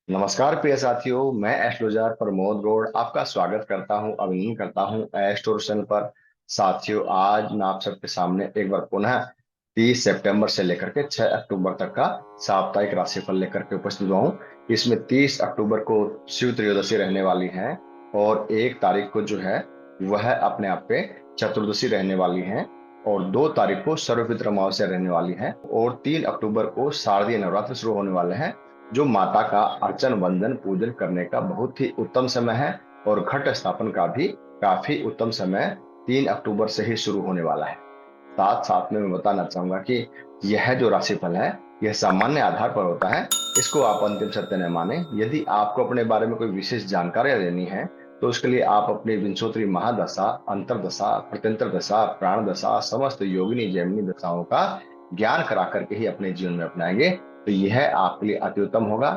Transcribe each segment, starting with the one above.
नमस्कार प्रिय साथियों, मैं एस्ट्रोलॉजर प्रमोद गौड़ आपका स्वागत करता हूं, अभिनंदन करता हूं एस्ट्रोशन पर। साथियों, आज मैं आप सबके सामने एक बार पुनः 30 सितंबर से लेकर के 6 अक्टूबर तक का साप्ताहिक राशिफल लेकर के उपस्थित हुआ हूं। इसमें 30 अक्टूबर को शिव त्रयोदशी रहने वाली है और 1 तारीख को जो है वह अपने आप पे चतुर्दशी रहने वाली है और 2 तारीख को सर्वपितृ अमावस्या रहने वाली है और 3 अक्टूबर को शारदीय नवरात्र शुरू होने वाले हैं, जो माता का अर्चन वंदन पूजन करने का बहुत ही उत्तम समय है और घट स्थापन का भी काफी उत्तम समय 3 अक्टूबर से ही शुरू होने वाला है। साथ साथ में मैं बताना चाहूंगा कि यह जो राशिफल है यह सामान्य आधार पर होता है। इसको आप अंतिम सत्य न माने। यदि आपको अपने बारे में कोई विशेष जानकारी लेनी है तो उसके लिए आप अपनी विंशोत्तरी महादशा, अंतरदशा, प्रत्यंतर दशा, प्राण दशा, समस्त योगिनी जैमिनी दशाओं का ज्ञान करा करके ही अपने जीवन में अपनाएंगे तो यह आपके लिए अति उत्तम होगा।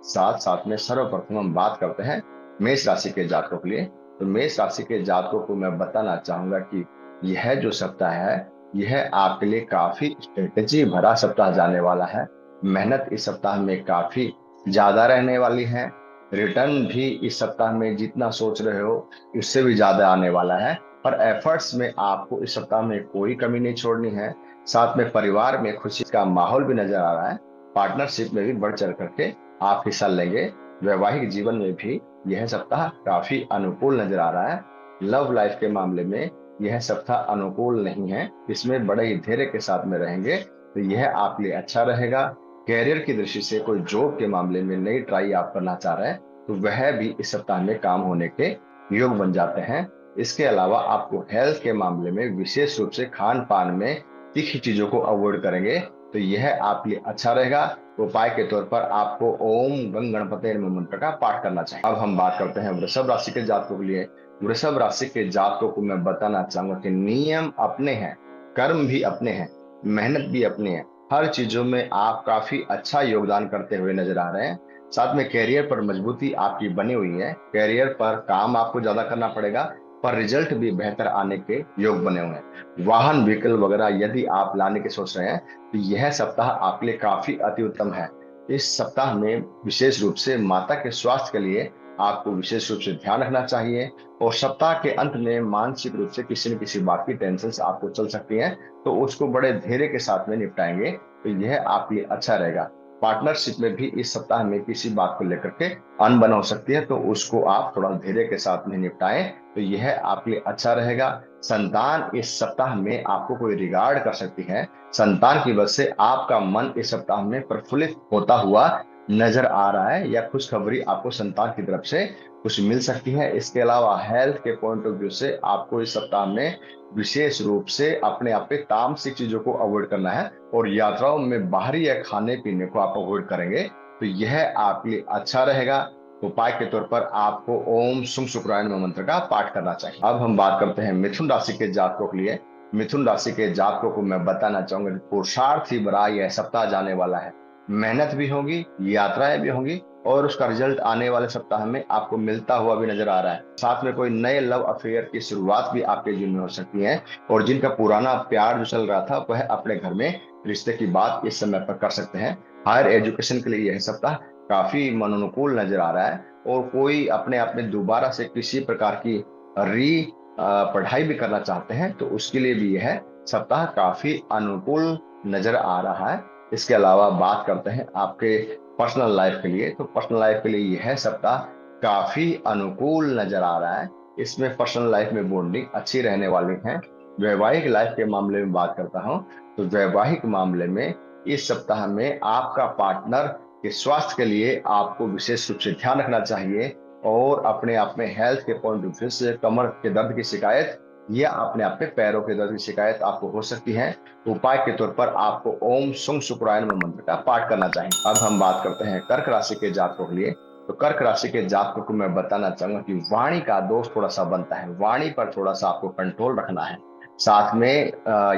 साथ साथ में सर्वप्रथम हम बात करते हैं मेष राशि के जातकों के लिए। तो मेष राशि के जातकों को मैं बताना चाहूंगा कि यह जो सप्ताह है यह आपके लिए काफी स्ट्रेटेजी भरा सप्ताह जाने वाला है। मेहनत इस सप्ताह में काफी ज्यादा रहने वाली है। रिटर्न भी इस सप्ताह में जितना सोच रहे हो उससे भी ज्यादा आने वाला है। पर एफर्ट्स में आपको इस सप्ताह में कोई कमी नहीं छोड़नी है। साथ में परिवार में खुशी का माहौल भी नजर आ रहा है। पार्टनरशिप में भी बढ़ चढ़ करके आप हिस्सा लेंगे। वैवाहिक जीवन में भी यह सप्ताह काफी अनुकूल नजर आ रहा है। लव लाइफ के मामले में यह सप्ताह अनुकूल नहीं है, इसमें बड़े ही धैर्य के साथ में रहेंगे तो यह आपके लिए अच्छा रहेगा। कैरियर की दृष्टि से कोई जॉब के मामले में नई ट्राई आप करना चाह रहे हैं तो वह भी इस सप्ताह में काम होने के योग बन जाते हैं। इसके अलावा आपको हेल्थ के मामले में विशेष रूप से खान पान में तीखी चीजों को अवॉइड करेंगे तो यह आपके लिए अच्छा रहेगा। उपाय के तौर पर आपको ओम गंग गणपति नमः मंत्र का पाठ करना चाहिए। अब हम बात करते हैं वृषभ राशि के जातकों के लिए। वृषभ राशि के जातकों को मैं बताना चाहूंगा कि नियम अपने हैं, कर्म भी अपने हैं, मेहनत भी अपनी है। हर चीजों में आप काफी अच्छा योगदान करते हुए नजर आ रहे हैं। साथ में कैरियर पर मजबूती आपकी बनी हुई है। कैरियर पर काम आपको ज्यादा करना पड़ेगा पर रिजल्ट भी बेहतर आने के योग बने हुए हैं। वाहन व्हीकल वगैरह यदि आप लाने की सोच रहे हैं तो यह सप्ताह आपके लिए काफी अति उत्तम है। इस सप्ताह में विशेष रूप से माता के स्वास्थ्य के लिए आपको विशेष रूप से ध्यान रखना चाहिए और सप्ताह के अंत में मानसिक रूप से किसी न किसी बात की टेंशन आपको चल सकती है तो उसको बड़े धैर्य के साथ में निपटाएंगे तो यह आपके लिए अच्छा रहेगा। पार्टनरशिप में भी इस सप्ताह में किसी बात को लेकर के अनबन हो सकती है तो उसको आप थोड़ा धैर्य के साथ में निपटाएं तो यह आपके लिए अच्छा रहेगा। संतान इस सप्ताह में आपको कोई रिगार्ड कर सकती है। संतान की वजह से आपका मन इस सप्ताह में प्रफुल्लित होता हुआ नजर आ रहा है या खुशखबरी आपको संतान की तरफ से कुछ मिल सकती है। इसके अलावा हेल्थ के पॉइंट ऑफ व्यू से आपको इस सप्ताह में विशेष रूप से अपने आप पे तामसिक चीजों को अवॉइड करना है और यात्राओं में बाहरी या खाने पीने को आप अवॉइड करेंगे तो यह आपके लिए अच्छा रहेगा। उपाय के तौर पर आपको ओम शुम शुक्राय नमः मंत्र का पाठ करना चाहिए। अब हम बात करते हैं मिथुन राशि के जातकों के लिए। मिथुन राशि के जातकों को मैं बताना चाहूंगा कि पुरुषार्थ ही बड़ा यह सप्ताह जाने वाला है। मेहनत भी होगी, यात्राएं भी होंगी और उसका रिजल्ट आने वाले सप्ताह में आपको मिलता हुआ भी नजर आ रहा है। साथ में कोई नए लव अफेयर की शुरुआत भी आपके जीवन में हो सकती है और जिनका पुराना प्यार जो चल रहा था वह अपने घर में रिश्ते की बात इस समय पर कर सकते हैं। हायर एजुकेशन के लिए यह सप्ताह काफी मनोनुकूल नजर आ रहा है और कोई अपने आप में दोबारा से किसी प्रकार की री पढ़ाई भी करना चाहते हैं तो उसके लिए भी यह सप्ताह काफी अनुकूल नजर आ रहा है। इसके अलावा बात करते हैं आपके पर्सनल लाइफ के लिए। तो पर्सनल लाइफ के लिए यह सप्ताह काफी अनुकूल नजर आ रहा है। इसमें पर्सनल लाइफ में बॉन्डिंग अच्छी रहने वाली है। वैवाहिक लाइफ के मामले में बात करता हूं तो वैवाहिक मामले में इस सप्ताह में आपका पार्टनर के स्वास्थ्य के लिए आपको विशेष रूप से ध्यान रखना चाहिए और अपने आप में हेल्थ के पॉइंट ऑफ व्यू से कमर के दर्द की शिकायत या अपने आप में पैरों के दर्द की शिकायत आपको हो सकती है। उपाय के तौर पर आपको ओम शुंग शुक्राय नमः मंत्र का पाठ करना चाहिए। अब हम बात करते हैं कर्क राशि के जातकों के लिए। तो कर्क राशि के जातकों को मैं बताना चाहूंगा कि वाणी का दोष थोड़ा सा बनता है, वाणी पर थोड़ा सा आपको कंट्रोल रखना है। साथ में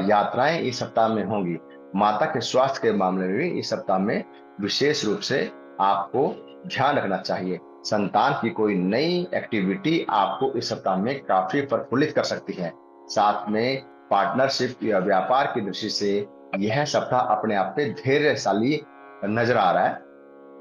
यात्राएं इस सप्ताह में होंगी। माता के स्वास्थ्य के मामले में भी इस सप्ताह में विशेष रूप से आपको ध्यान रखना चाहिए। संतान की कोई नई एक्टिविटी आपको इस सप्ताह में काफी प्रफुल्लित कर सकती है। साथ में पार्टनरशिप या व्यापार की दृष्टि से यह सप्ताह अपने आप पे धैर्यशाली नजर आ रहा है।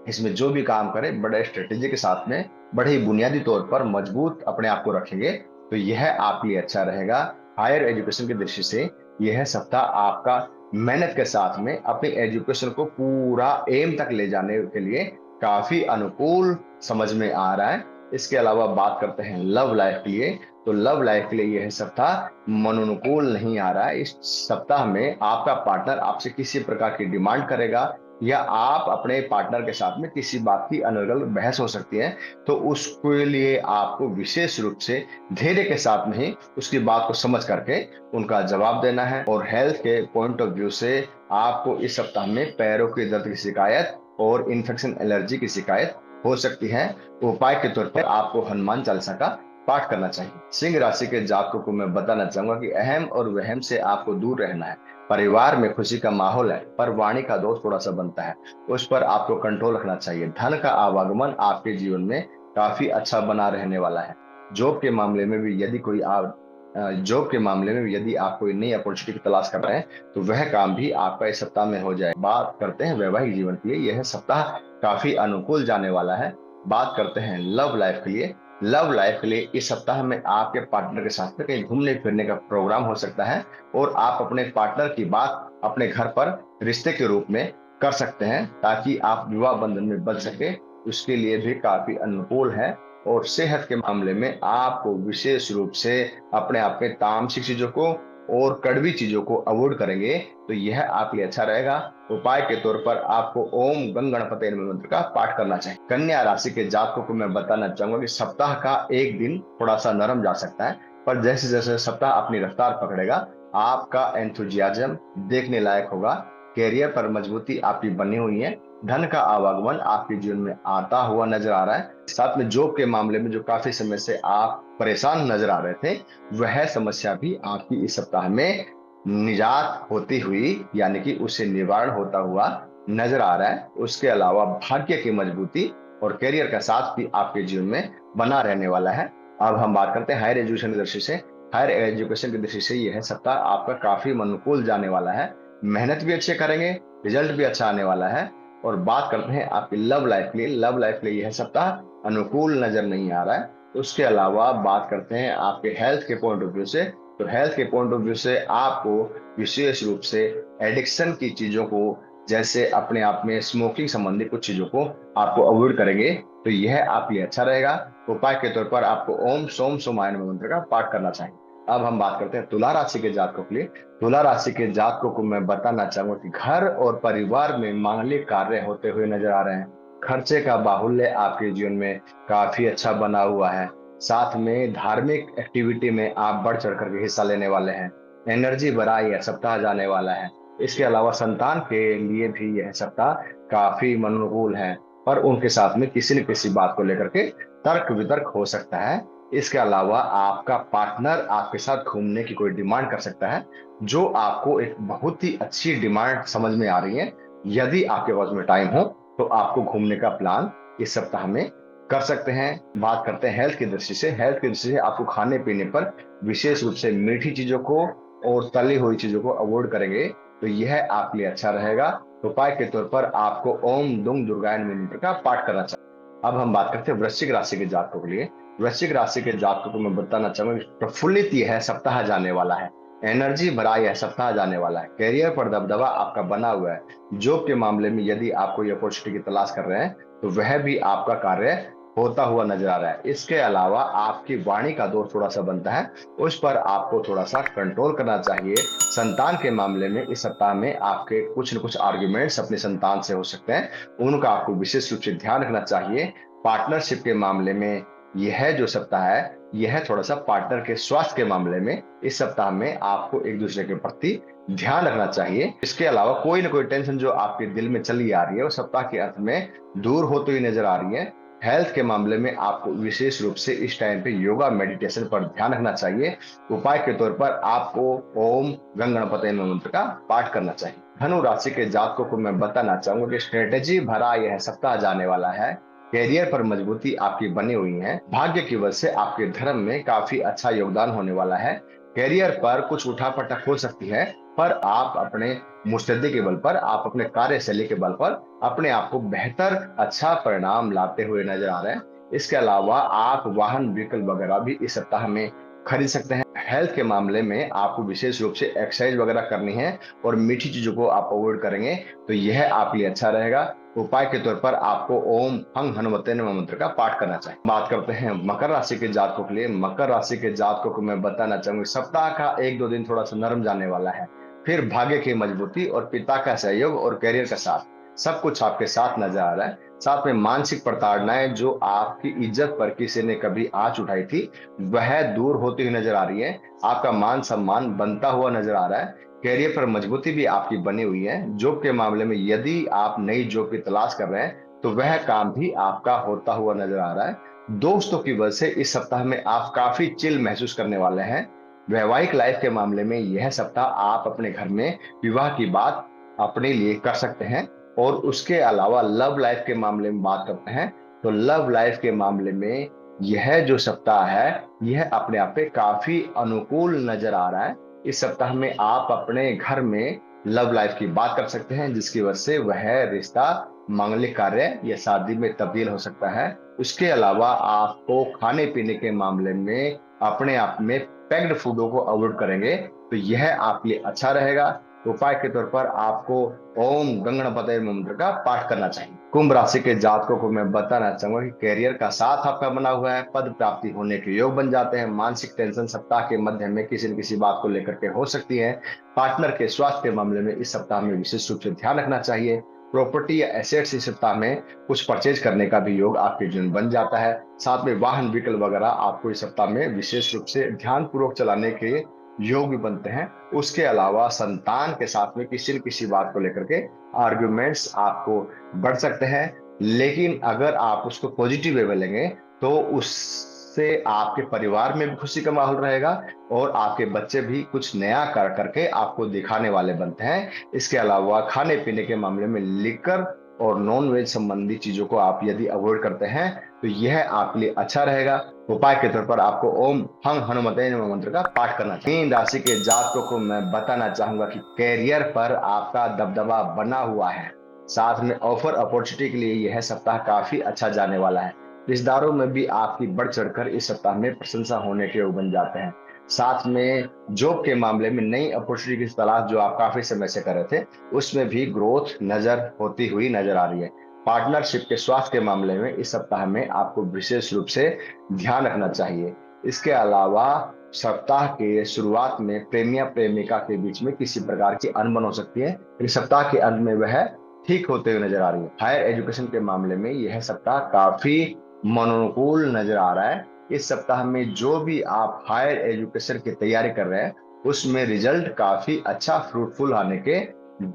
इसमें जो भी काम करें बड़े स्ट्रेटेजी के साथ में, बड़े ही बुनियादी तौर पर मजबूत अपने आप को रखेंगे तो यह आपके लिए अच्छा रहेगा। हायर एजुकेशन की दृष्टि से यह सप्ताह आपका मेहनत के साथ में अपनी एजुकेशन को पूरा एम तक ले जाने के लिए काफी अनुकूल समझ में आ रहा है। इसके अलावा बात करते हैं लव लाइफ के लिए, तो लव लाइफ के लिए यह सप्ताह मनोनुकूल नहीं आ रहा है। इस सप्ताह में आपका पार्टनर आपसे किसी प्रकार की डिमांड करेगा या आप अपने पार्टनर के साथ में किसी बात की अनर्गल बहस हो सकती है, तो उसके लिए आपको विशेष रूप से धैर्य के साथ में उसकी बात को समझ करके उनका जवाब देना है। और हेल्थ के पॉइंट ऑफ व्यू से आपको इस सप्ताह में पैरों के दर्द की शिकायत और इन्फेक्शन एलर्जी की शिकायत हो सकती है। उपाय के तौर पर आपको हनुमान चालीसा का पाठ करना चाहिए। सिंह राशि के जातकों को मैं बताना चाहूंगा कि अहम और वहम से आपको दूर रहना है। परिवार में खुशी का माहौल है पर वाणी का दोष थोड़ा सा बनता है, उस पर आपको कंट्रोल रखना चाहिए। धन का आवागमन आपके जीवन में काफी अच्छा बना रहने वाला है। जॉब के मामले में भी यदि कोई आप जॉब के मामले में भी यदि आप कोई नई अपॉर्चुनिटी की तलाश कर रहे हैं तो वह काम भी आपका इस सप्ताह में हो जाए। बात करते हैं वैवाहिक जीवन के लिए, यह सप्ताह काफी अनुकूल जाने वाला है। बात करते हैं लव लाइफ के लिए। लव लाइफ के लिए इस सप्ताह में आपके पार्टनर के साथ में कहीं घूमने फिरने का प्रोग्राम हो सकता है और आप अपने पार्टनर की बात अपने घर पर रिश्ते के रूप में कर सकते हैं ताकि आप विवाह बंधन में बच सके। उसके लिए भी काफी अनुकूल है। और सेहत के मामले में आपको विशेष रूप से अपने आप में तामसिक चीजों को और कड़वी चीजों को अवॉइड करेंगे तो यह आपके लिए अच्छा रहेगा। उपाय के तौर पर आपको ओम गंग गणपति नमः मंत्र का पाठ करना चाहिए। कन्या राशि के जातकों को मैं बताना चाहूंगा कि सप्ताह का एक दिन थोड़ा सा नरम जा सकता है, पर जैसे जैसे सप्ताह अपनी रफ्तार पकड़ेगा आपका एंथुजियाज्म देखने लायक होगा। कैरियर पर मजबूती आपकी बनी हुई है। धन का आवागमन आपके जीवन में आता हुआ नजर आ रहा है। साथ में जॉब के मामले में जो काफी समय से आप परेशान नजर आ रहे थे वह समस्या भी आपकी इस सप्ताह में निजात होती हुई यानी कि उससे निवारण होता हुआ नजर आ रहा है। उसके अलावा भाग्य की मजबूती और करियर का साथ भी आपके जीवन में बना रहने वाला है। अब हम बात करते हैं हायर एजुकेशन की दृष्टि से। हायर एजुकेशन की दृष्टि से यह सप्ताह आपका काफी अनुकूल जाने वाला है। मेहनत भी अच्छे करेंगे, रिजल्ट भी अच्छा आने वाला है। और बात करते हैं आपकी लव लाइफ के लिए। लव लाइफ के लिए यह सप्ताह अनुकूल नजर नहीं आ रहा है। उसके अलावा बात करते हैं आपके हेल्थ के पॉइंट ऑफ व्यू से, तो हेल्थ के पॉइंट ऑफ व्यू से आपको विशेष रूप से एडिक्शन की चीजों को, जैसे अपने आप में स्मोकिंग संबंधी कुछ चीजों को आपको अवॉइड करेंगे तो यह आपके लिए अच्छा रहेगा। उपाय के तौर पर आपको ओम सोम सोमाय नमः मंत्र का पाठ करना चाहिए। अब हम बात करते हैं तुला राशि के जातकों के लिए। तुला राशि के जातकों को मैं बताना चाहूंगा कि घर और परिवार में मांगलिक कार्य होते हुए नजर आ रहे हैं। खर्चे का बाहुल्य आपके जीवन में काफी अच्छा बना हुआ है। साथ में धार्मिक एक्टिविटी में आप बढ़ चढ़ करके हिस्सा लेने वाले हैं। एनर्जी भरा यह सप्ताह जाने वाला है। इसके अलावा संतान के लिए भी यह सप्ताह काफी अनुकूल है, पर उनके साथ में किसी न किसी बात को लेकर के तर्क वितर्क हो सकता है। इसके अलावा आपका पार्टनर आपके साथ घूमने की कोई डिमांड कर सकता है जो आपको एक बहुत ही अच्छी डिमांड समझ में आ रही है। यदि आपके पास में टाइम हो तो आपको घूमने का प्लान इस सप्ताह में कर सकते हैं। बात करते हैं हेल्थ की दृष्टि से। हेल्थ की दृष्टि से आपको खाने पीने पर विशेष रूप से मीठी चीजों को और तली हुई चीजों को अवॉइड करेंगे तो यह आपके लिए अच्छा रहेगा। उपाय के तौर पर आपको ओम दुंग दुर्गाय नमः मंत्र का पाठ करना चाहिए। अब हम बात करते हैं वृश्चिक राशि के जातकों के लिए। वृश्चिक राशि के जातकों को मैं बताना चाहूंगा कि प्रफुल्लित यह सप्ताह जाने वाला है। एनर्जी भरा यह सप्ताह जाने वाला है। कैरियर पर दबदबा आपका बना हुआ है। जॉब के मामले में यदि आप कोई अपॉर्चुनिटी की तलाश कर रहे हैं तो वह भी आपका कार्य होता हुआ नजर आ रहा है। इसके अलावा आपकी वाणी का दोष थोड़ा सा बनता है, उस पर आपको थोड़ा सा कंट्रोल करना चाहिए। संतान के मामले में इस सप्ताह में आपके कुछ न कुछ आर्ग्यूमेंट्स अपने संतान से हो सकते हैं, उनका आपको विशेष रूप से ध्यान रखना चाहिए। पार्टनरशिप के मामले में यह जो सप्ताह है यह थोड़ा सा पार्टनर के स्वास्थ्य के मामले में इस सप्ताह में आपको एक दूसरे के प्रति ध्यान रखना चाहिए। इसके अलावा कोई ना कोई टेंशन जो आपके दिल में चली आ रही है वो सप्ताह के अंत में दूर होती हुई नजर आ रही है। हेल्थ के मामले में आपको विशेष रूप से इस टाइम पे योगा मेडिटेशन पर ध्यान रखना चाहिए। उपाय के तौर पर आपको ओम गंग गणपति नमः मंत्र का पाठ करना चाहिए। धनु राशि के जातकों को मैं बताना चाहूंगा कि स्ट्रेटेजी भरा यह सप्ताह जाने वाला है। कैरियर पर मजबूती आपकी बनी हुई है। भाग्य की वजह से आपके धर्म में काफी अच्छा योगदान होने वाला है। कैरियर पर कुछ उठापटक हो सकती है, पर आप अपने मुस्तैदी के बल पर, आप अपने कार्यशैली के बल पर अपने आप को बेहतर अच्छा परिणाम लाते हुए नजर आ रहे हैं। इसके अलावा आप वाहन व्हीकल वगैरह भी इस सप्ताह में खरीद सकते हैं। हेल्थ के मामले में आपको विशेष रूप से एक्सरसाइज वगैरह करनी है और मीठी चीजों को आप अवॉइड करेंगे तो यह आपके लिए अच्छा रहेगा। उपाय के तौर पर आपको ओम हंग हनुमते नमः मंत्र का पाठ करना चाहिए। बात करते हैं मकर राशि के जातकों के लिए। मकर राशि के जातकों को मैं बताना चाहूंगा, सप्ताह का एक दो दिन थोड़ा सा नरम जाने वाला है। फिर भाग्य की मजबूती और पिता का सहयोग और करियर का साथ सब कुछ आपके साथ नजर आ रहा है। साथ में मानसिक प्रताड़नाएं जो आपकी इज्जत पर किसी ने कभी आंच उठाई थी, वह दूर होती हुई नजर आ रही है। आपका मान सम्मान बनता हुआ नजर आ रहा है। कैरियर पर मजबूती भी आपकी बनी हुई है। जॉब के मामले में यदि आप नई जॉब की तलाश कर रहे हैं तो वह काम भी आपका होता हुआ नजर आ रहा है। दोस्तों की वजह से इस सप्ताह में आप काफी चिल महसूस करने वाले हैं। वैवाहिक लाइफ के मामले में यह सप्ताह आप अपने घर में विवाह की बात अपने लिए कर सकते हैं। और उसके अलावा लव लाइफ के मामले में बात करते हैं तो लव लाइफ के मामले में यह जो सप्ताह है यह अपने आप पे काफी अनुकूल नजर आ रहा है। इस सप्ताह में आप अपने घर में लव लाइफ की बात कर सकते हैं, जिसकी वजह से वह रिश्ता मांगलिक कार्य या शादी में तब्दील हो सकता है। उसके अलावा आपको खाने पीने के मामले में अपने आप में पैक्ड फूडों को अवॉइड करेंगे तो यह आपके लिए अच्छा रहेगा। उपाय के तौर पर आपको ओम गंगणपतये मंत्र का पाठ करना चाहिए। कुंभ राशि के जातकों को मैं बताना चाहूंगा कि कैरियर का साथ आपका बना हुआ है, पद प्राप्ति होने के योग बन जाते हैं। मानसिक टेंशन सप्ताह के मध्य में किसी न किसी बात को लेकर के हो सकती है। पार्टनर के स्वास्थ्य के मामले में इस सप्ताह में विशेष रूप से ध्यान रखना चाहिए। प्रॉपर्टी या एसेट्स इस सप्ताह में कुछ परचेज करने का भी योग आपके जीवन बन जाता है। साथ में वाहन व्हीकल वगैरह आपको इस सप्ताह में विशेष रूप से ध्यान पूर्वक चलाने के योग भी बनते हैं। उसके अलावा संतान के साथ में किसी न किसी बात को लेकर के आर्ग्यूमेंट्स आपको बढ़ सकते हैं, लेकिन अगर आप उसको पॉजिटिव वे में लेंगे तो उससे आपके परिवार में भी खुशी का माहौल रहेगा और आपके बच्चे भी कुछ नया कर करके आपको दिखाने वाले बनते हैं। इसके अलावा खाने पीने के मामले में लिकर और नॉन वेज संबंधी चीजों को आप यदि अवॉइड करते हैं तो यह आपके लिए अच्छा रहेगा। उपाय के तौर पर आपको ओम हंग हनुमते नमः मंत्र का पाठ करना चाहिए। मीन राशि के जातकों को मैं बताना चाहूंगा कि कैरियर पर आपका दबदबा बना हुआ है। साथ में ऑफर अपॉर्चुनिटी के लिए यह सप्ताह काफी अच्छा जाने वाला है। रिश्तेदारों में भी आपकी बढ़ चढ़कर इस सप्ताह में प्रशंसा होने के योग बन जाते हैं। साथ में जॉब के मामले में नई अपॉर्चुनिटी की तलाश जो आप काफी समय से कर रहे थे, उसमें भी ग्रोथ नजर होती हुई नजर आ रही है। पार्टनरशिप के स्वास्थ्य के मामले में इस सप्ताह में आपको विशेष रूप से ध्यान रखना चाहिए। इसके अलावा सप्ताह के शुरुआत में प्रेमिया प्रेमिका के बीच में किसी प्रकार की अनबन हो सकती है, लेकिन सप्ताह के अंत में वह ठीक होते हुए नजर आ रही है। हायर एजुकेशन के मामले में यह सप्ताह काफी मनोनुकूल नजर आ रहा है। इस सप्ताह में जो भी आप हायर एजुकेशन की तैयारी कर रहे हैं उसमें रिजल्ट काफी अच्छा फ्रूटफुल आने के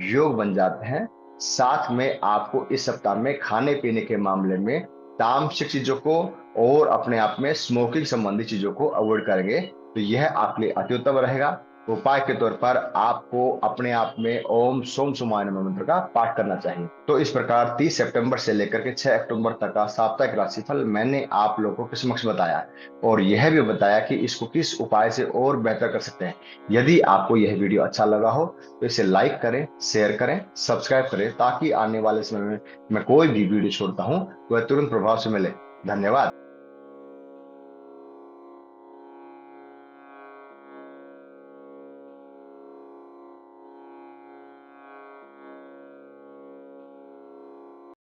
योग बन जाते हैं। साथ में आपको इस सप्ताह में खाने पीने के मामले में तामसिक चीजों को और अपने आप में स्मोकिंग संबंधी चीजों को अवॉइड करेंगे तो यह आपके लिए अति उत्तम रहेगा। उपाय के तौर पर आपको अपने आप में ओम सोम सुमाय नमः मंत्र का पाठ करना चाहिए। तो इस प्रकार 30 सितंबर से लेकर के 6 अक्टूबर तक का साप्ताहिक राशिफल मैंने आप लोगों के समक्ष बताया और यह भी बताया कि इसको किस उपाय से और बेहतर कर सकते हैं। यदि आपको यह वीडियो अच्छा लगा हो तो इसे लाइक करें, शेयर करें, सब्सक्राइब करें ताकि आने वाले समय में मैं कोई भी वीडियो छोड़ता हूं तो वह तुरंत प्रभाव से मिले। धन्यवाद।